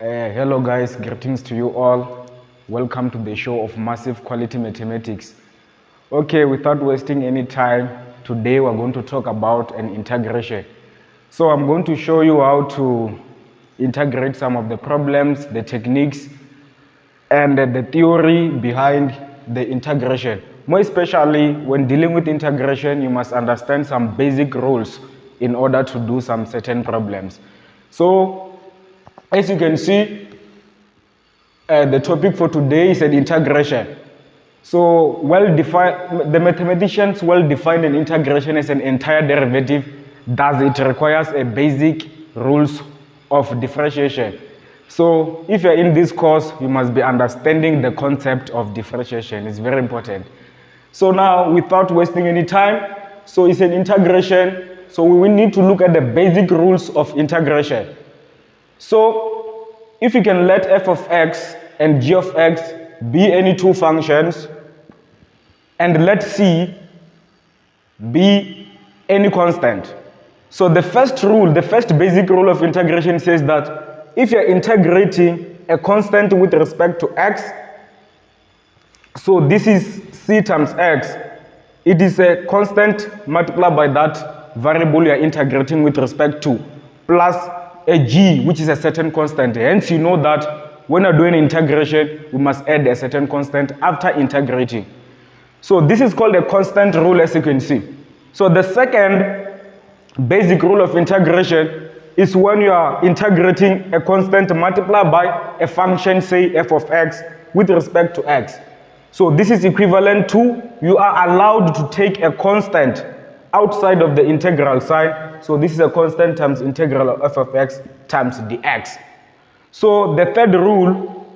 Hello guys, greetings to you all. Welcome to the show of Massive Quality Mathematics. Okay, without wasting any time, today we're going to talk about an integration. So I'm going to show you how to integrate some of the problems, the techniques, and the theory behind the integration. More especially when dealing with integration, you must understand some basic rules in order to do some certain problems. So as you can see, the topic for today is an integration. So the mathematicians well define an integration as an entire derivative, thus it requires a basic rules of differentiation. So if you're in this course, you must be understanding the concept of differentiation. It's very important. So now, without wasting any time, so it's an integration. So we will need to look at the basic rules of integration. So if you can let f of x and g of x be any two functions, and let c be any constant. So the first rule, the first basic rule of integration says that if you're integrating a constant with respect to x, so this is c times x, it is a constant multiplied by that variable you're integrating with respect to, plus a g, which is a certain constant. Hence, you know that when you're doing integration, we must add a certain constant after integrating. So this is called a constant rule, as you can see. So the second basic rule of integration is when you are integrating a constant multiplied by a function, say f of x, with respect to x. So this is equivalent to you are allowed to take a constant outside of the integral sign. So this is a constant times integral of f of x times dx. So the third rule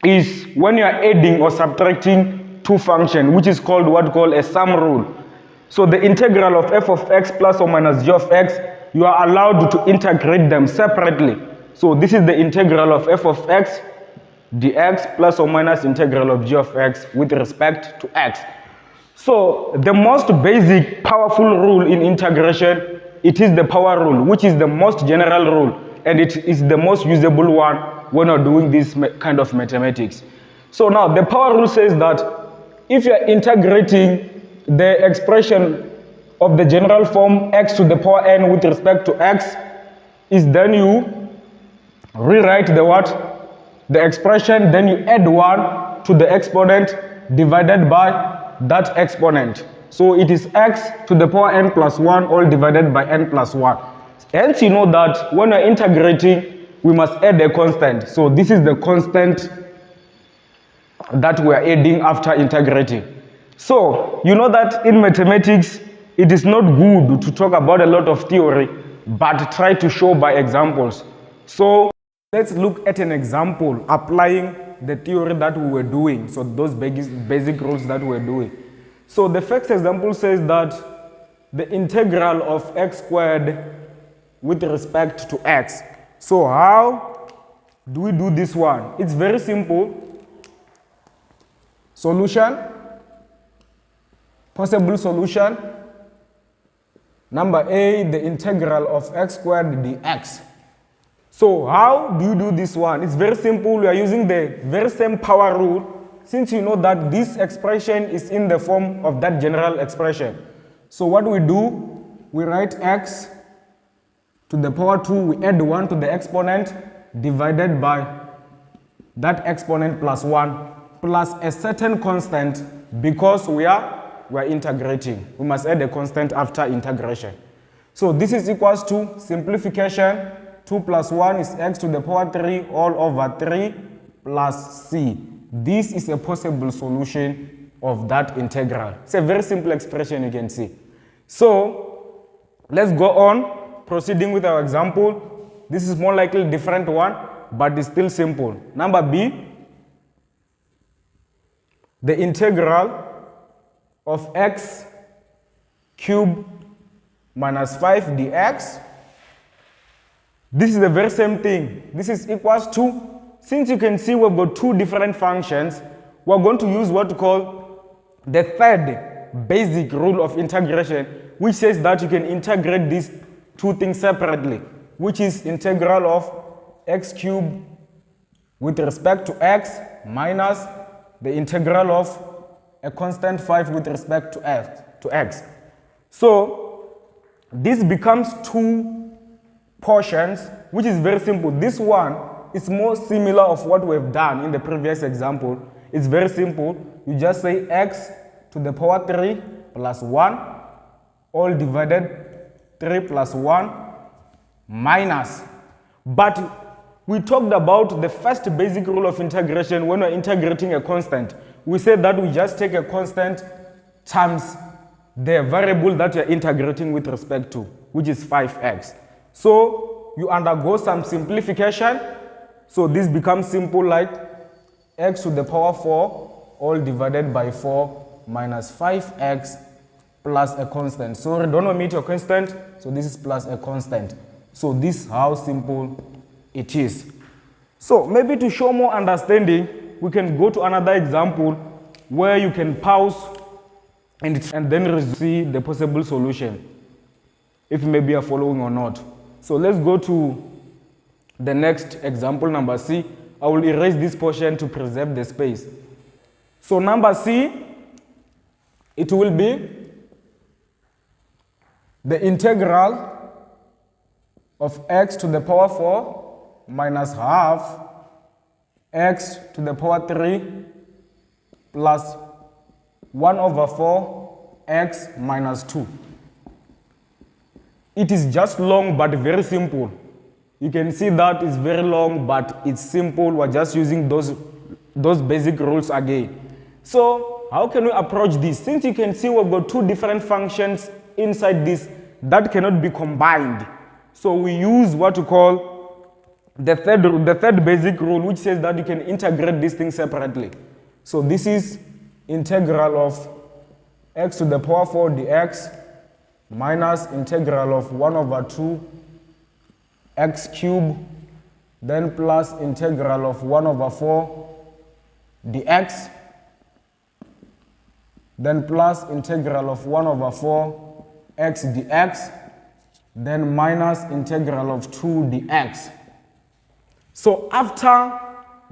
is when you are adding or subtracting two functions, which is called what we call a sum rule. So the integral of f of x plus or minus g of x, you are allowed to integrate them separately. So this is the integral of f of x dx plus or minus integral of g of x with respect to x. So the most basic powerful rule in integration, it is the power rule, which is the most general rule, and it is the most usable one when you're doing this kind of mathematics. So now the power rule says that if you're integrating the expression of the general form x to the power n with respect to x, is then you rewrite the what? The expression, then you add 1 to the exponent divided by that exponent. So it is x to the power n plus 1 all divided by n plus 1. Hence you know that when we're integrating, we must add a constant. So this is the constant that we're adding after integrating. So you know that in mathematics, it is not good to talk about a lot of theory, but try to show by examples. So let's look at an example applying the theory that we were doing. So those basic rules that we're doing. So the first example says that the integral of x squared with respect to x. So how do we do this one? It's very simple. Solution, possible solution. Number A, the integral of x squared dx. So how do you do this one? It's very simple. We are using the very same power rule, since you know that this expression is in the form of that general expression. So what we do, we write x to the power 2, we add 1 to the exponent divided by that exponent plus 1 plus a certain constant, because we are integrating. We must add a constant after integration. So this is equals to simplification. 2 plus 1 is x to the power 3 all over 3 plus c. This is a possible solution of that integral. It's a very simple expression, you can see. So let's go on proceeding with our example. This is more likely a different one, but it's still simple. Number B, the integral of x cubed minus 5 dx. This is the very same thing. This is equals to, since you can see we've got two different functions, we're going to use what we call the third basic rule of integration, which says that you can integrate these two things separately, which is integral of x cubed with respect to x minus the integral of a constant 5 with respect to x. So this becomes two portions, which is very simple. This one is more similar of what we've done in the previous example. It's very simple. You just say x to the power 3 plus 1, all divided 3 plus 1 minus. But we talked about the first basic rule of integration when we're integrating a constant. We said that we just take a constant times the variable that you're integrating with respect to, which is 5x. So you undergo some simplification. So this becomes simple like x to the power 4 all divided by 4 minus 5x plus a constant. So don't omit your constant. So this is plus a constant. So this is how simple it is. So maybe to show more understanding, we can go to another example where you can pause and then see the possible solution, if maybe you're following or not. So let's go to the next example, number C. I will erase this portion to preserve the space. So number C, it will be the integral of x to the power 4 minus half x to the power 3 plus 1 over 4 x minus 2. It is just long but very simple. You can see that it's very long but it's simple. We're just using those basic rules again. So how can we approach this? Since you can see we've got two different functions inside this that cannot be combined. So we use what we call the third basic rule, which says that you can integrate these things separately. So this is integral of x to the power 4 dx minus integral of 1 over 2 x cubed, then plus integral of 1 over 4 dx, then plus integral of 1 over 4 x dx, then minus integral of 2 dx. So after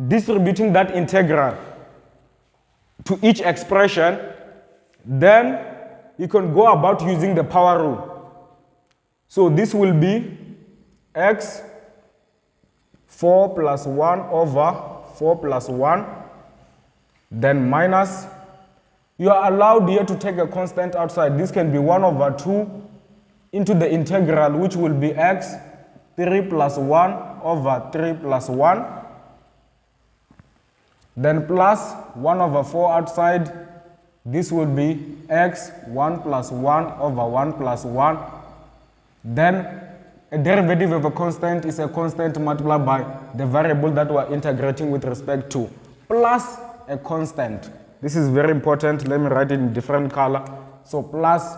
distributing that integral to each expression, then you can go about using the power rule. So this will be x 4 plus 1 over 4 plus 1, then minus, you are allowed here to take a constant outside. This can be 1 over 2 into the integral, which will be x 3 plus 1 over 3 plus 1, then plus 1 over 4 outside. This will be x 1 plus 1 over 1 plus 1. Then a derivative of a constant is a constant multiplied by the variable that we are integrating with respect to, plus a constant. This is very important. Let me write it in different color. So plus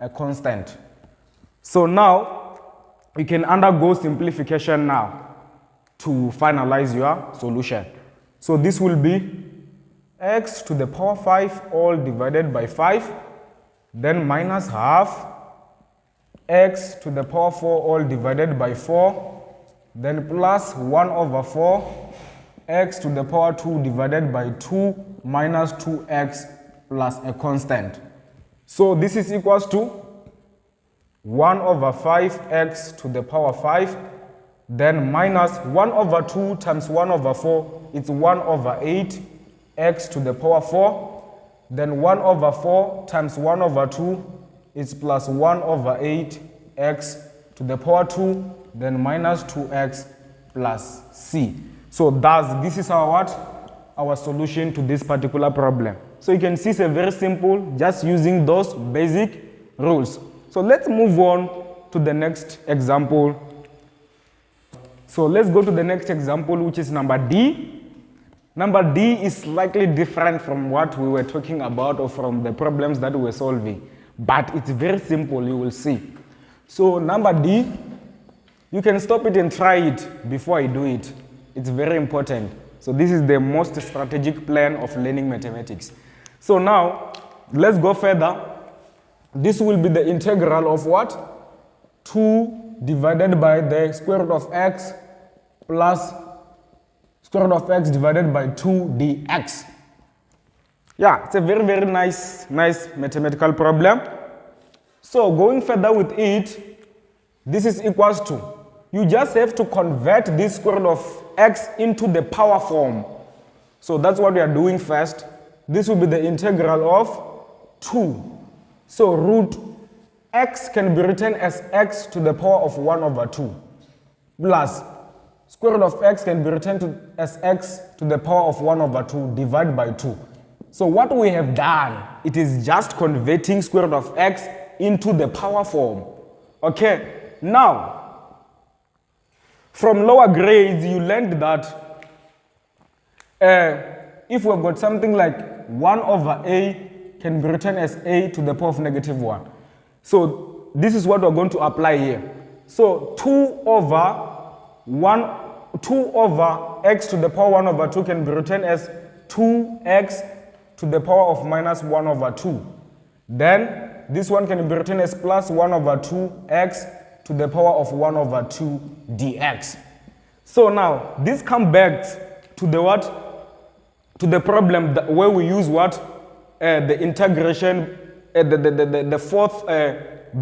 a constant. So now you can undergo simplification now to finalize your solution. So this will be x to the power 5 all divided by 5, then minus half x to the power 4 all divided by 4, then plus 1 over 4 x to the power 2 divided by 2 minus 2x plus a constant. So this is equals to 1 over 5x to the power 5, then minus 1 over 2 times 1 over 4, it's 1 over 8 x to the power 4, then 1 over 4 times 1 over 2 is plus 1 over 8 x to the power 2, then minus 2x plus c. So thus, this is our what? Our solution to this particular problem. So you can see it's a very simple, just using those basic rules. So let's move on to the next example. So let's go to the next example, which is number D. Number D is slightly different from what we were talking about or from the problems that we were solving. But it's very simple, you will see. So number D, you can stop it and try it before I do it. It's very important. So this is the most strategic plan of learning mathematics. So now, let's go further. This will be the integral of what? 2 divided by the square root of x plus square root of x divided by 2 dx. Yeah, it's a very, very nice mathematical problem. So going further with it, this is equals to, you just have to convert this square root of x into the power form. So that's what we are doing first. This will be the integral of 2. So root x can be written as x to the power of 1 over 2 plus square root of x can be written as x to the power of 1 over 2 divided by 2. So what we have done, it is just converting square root of x into the power form. Okay, now, from lower grades, you learned that if we've got something like 1 over a can be written as a to the power of negative 1. So this is what we're going to apply here. So 2 over x to the power 1 over 2 can be written as 2x to the power of minus 1 over 2. Then this one can be written as plus 1 over 2x to the power of 1 over 2 dx. So now this comes back to the what? To the problem where we use what? The integration, the fourth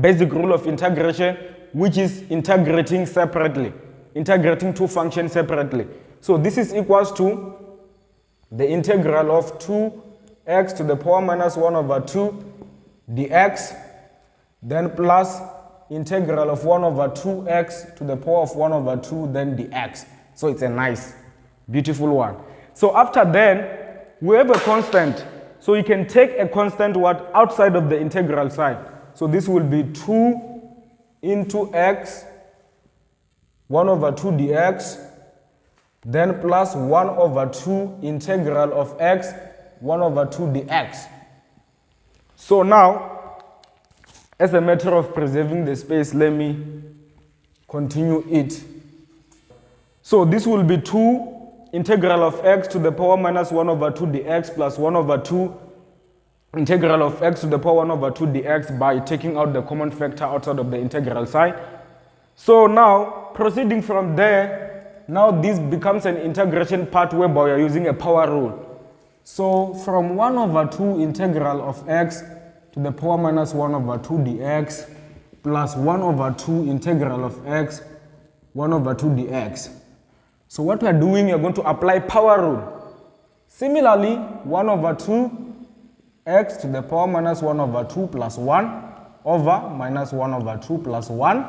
basic rule of integration, which is integrating separately, integrating two functions separately. So this is equals to the integral of 2x to the power minus 1 over 2 dx, then plus integral of 1 over 2x to the power of 1 over 2, then dx. So it's a nice, beautiful one. So after then, we have a constant. So you can take a constant what outside of the integral sign. So this will be 2 into x, 1 over 2 dx, then plus 1 over 2 integral of x, 1 over 2 dx. So now, as a matter of preserving the space, let me continue it. So this will be 2 integral of x to the power minus 1 over 2 dx plus 1 over 2 integral of x to the power 1 over 2 dx by taking out the common factor outside of the integral sign. So now, proceeding from there, now this becomes an integration part whereby we are using a power rule. So from 1 over 2 integral of x to the power minus 1 over 2 dx plus 1 over 2 integral of x 1 over 2 dx. So what we are doing, we are going to apply power rule. Similarly, 1 over 2 x to the power minus 1 over 2 plus 1 over minus 1 over 2 plus 1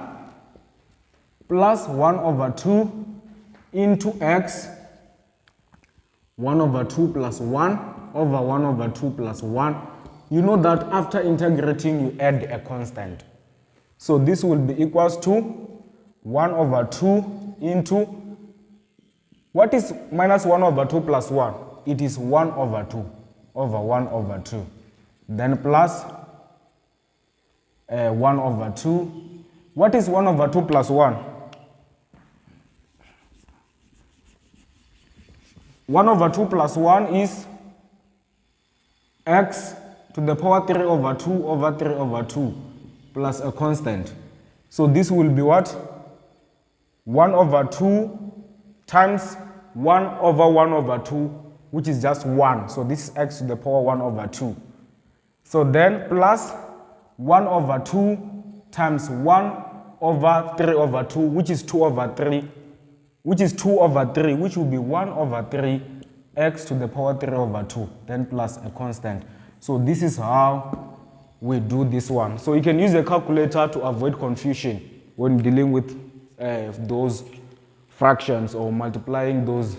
plus 1 over 2 into x 1 over 2 plus 1 over 1 over 2 plus 1. You know that after integrating, you add a constant. So this will be equals to 1 over 2 into, what is minus 1 over 2 plus 1? It is 1 over 2 over 1 over 2. Then plus 1 over 2. What is 1 over 2 plus 1? 1 over 2 plus 1 is x to the power 3 over 2 over 3 over 2 plus a constant. So this will be what? 1 over 2 times 1 over 1 over 2, which is just 1. So this is x to the power 1 over 2. So then plus 1 over 2 times 1 over 3 over 2, which is 2 over 3, which is 2 over 3, which will be 1 over 3 x to the power 3 over 2, then plus a constant. So this is how we do this one. So you can use a calculator to avoid confusion when dealing with those fractions or multiplying those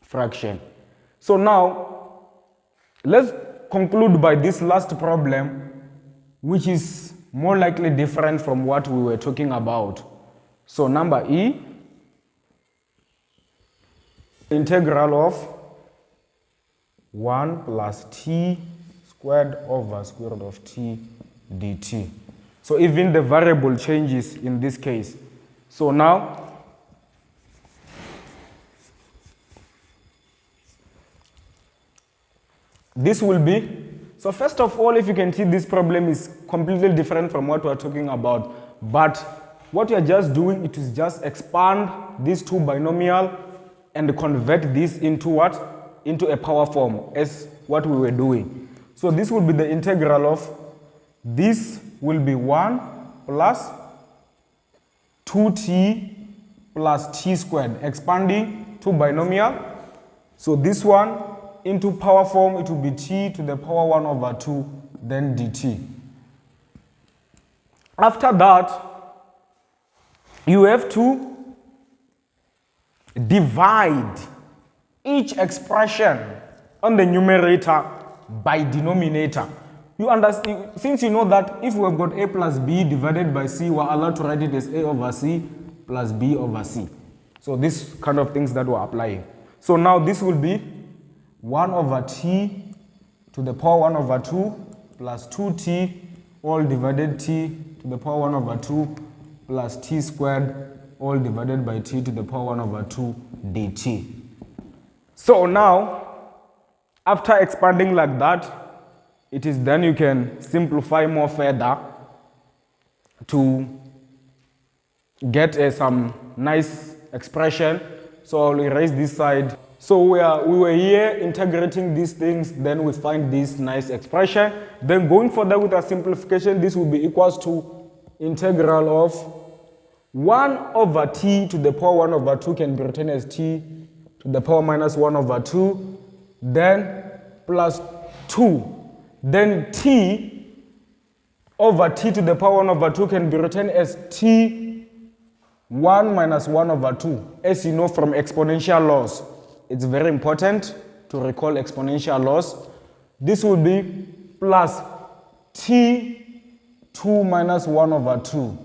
fractions. So now, let's conclude by this last problem, which is more likely different from what we were talking about. So number E, integral of 1 plus t squared over square root of t dt. So even the variable changes in this case. So now, this will be, so first of all, if you can see, this problem is completely different from what we are talking about. But what we are just doing, it is just expand these two binomial and convert this into what? Into a power form as what we were doing. So this will be the integral of, this will be 1 plus 2t plus t squared, expanding to binomial. So this one into power form, it will be t to the power 1 over 2, then dt. After that, you have to divide each expression on the numerator by denominator. You understand, since you know that if we have got a plus b divided by c, we're allowed to write it as a over c plus b over c. So this kind of things that we're applying. So now this will be 1 over t to the power 1 over 2 plus 2t all divided t to the power 1 over 2 plus t squared all divided by t to the power 1 over 2 dt. So now, after expanding like that, it is then you can simplify more further to get some nice expression. So I'll erase this side. So we were here integrating these things, then we find this nice expression. Then going further with our simplification, this will be equals to integral of 1 over t to the power 1 over 2 can be written as t to the power minus 1 over 2, then plus 2. Then t over t to the power 1 over 2 can be written as t 1 minus 1 over 2. As you know from exponential laws, it's very important to recall exponential laws. This will be plus t 2 minus 1 over 2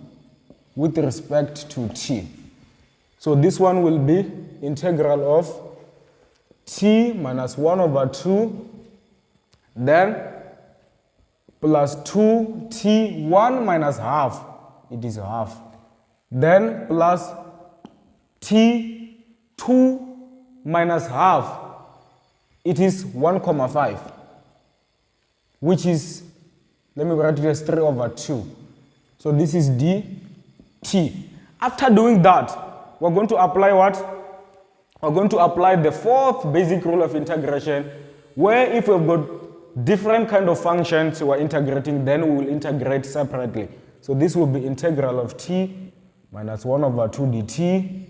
with respect to t. So this one will be integral of t minus 1 over 2, then plus 2t 1 minus half, it is half, then plus t 2 minus half, it is 1,5, which is, let me write it as 3 over 2. So this is dt. After doing that, we're going to apply what? We're going to apply the fourth basic rule of integration, where if we've got different kind of functions we're integrating, then we will integrate separately. So this will be integral of t minus 1 over 2 dt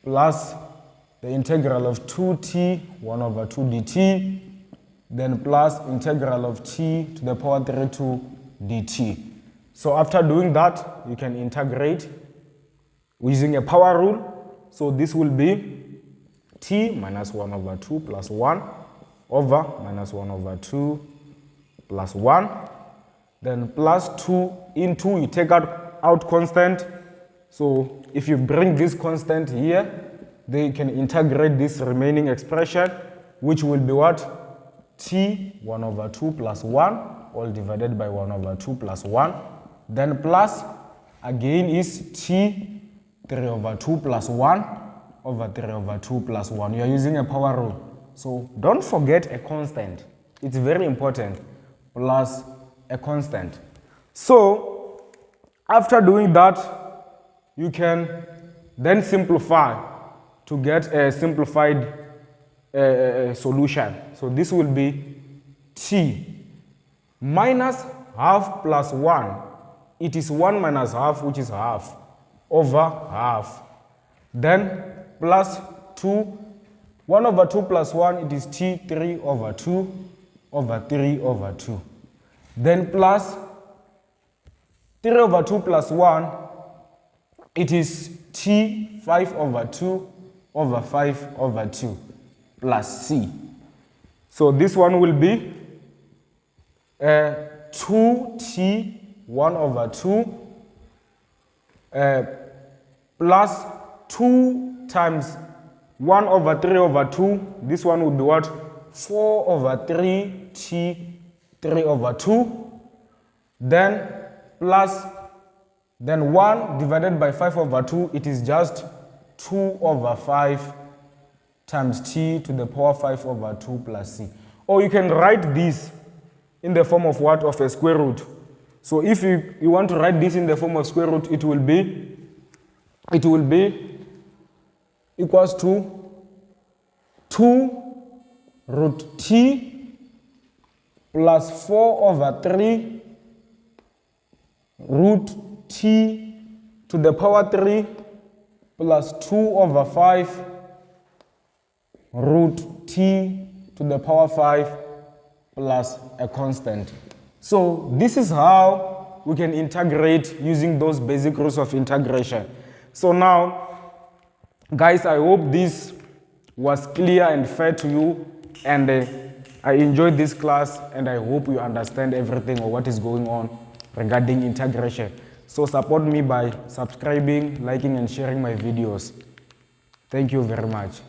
plus the integral of 2t 1 over 2 dt, then plus integral of t to the power 3 2 dt. So after doing that, you can integrate using a power rule. So this will be t minus 1 over 2 plus 1 over minus 1 over 2 plus 1, then plus 2 into, you take out constant. So if you bring this constant here, they can integrate this remaining expression, which will be what? T 1 over 2 plus 1, all divided by 1 over 2 plus 1. Then plus, again is t 3 over 2 plus 1 over 3 over 2 plus 1. You are using a power rule. So don't forget a constant. It's very important. Plus a constant. So after doing that, you can then simplify to get a simplified solution. So this will be t minus half plus 1. It is 1 minus half, which is half, over half. Then plus 2. 1 over 2 plus 1, it is t 3 over 2 over 3 over 2. Then plus 3 over 2 plus 1, it is t 5 over 2 over 5 over 2 plus c. So this one will be 2t 1 over 2 plus 2 times 1 over 3 over 2. This one will be what? 4 over 3 t 3 over 2. Then plus, then 1 divided by 5 over 2, it is just 2 over 5 times t to the power 5 over 2 plus c. Or you can write this in the form of what? Of a square root. So if you want to write this in the form of square root, it will be equals to 2 root t plus 4 over 3 root t to the power 3 plus 2 over 5 root t to the power 5 plus a constant. So this is how we can integrate using those basic rules of integration. So now, guys, I hope this was clear and fair to you, and I enjoyed this class, and I hope you understand everything or what is going on regarding integration. So support me by subscribing, liking, and sharing my videos. Thank you very much.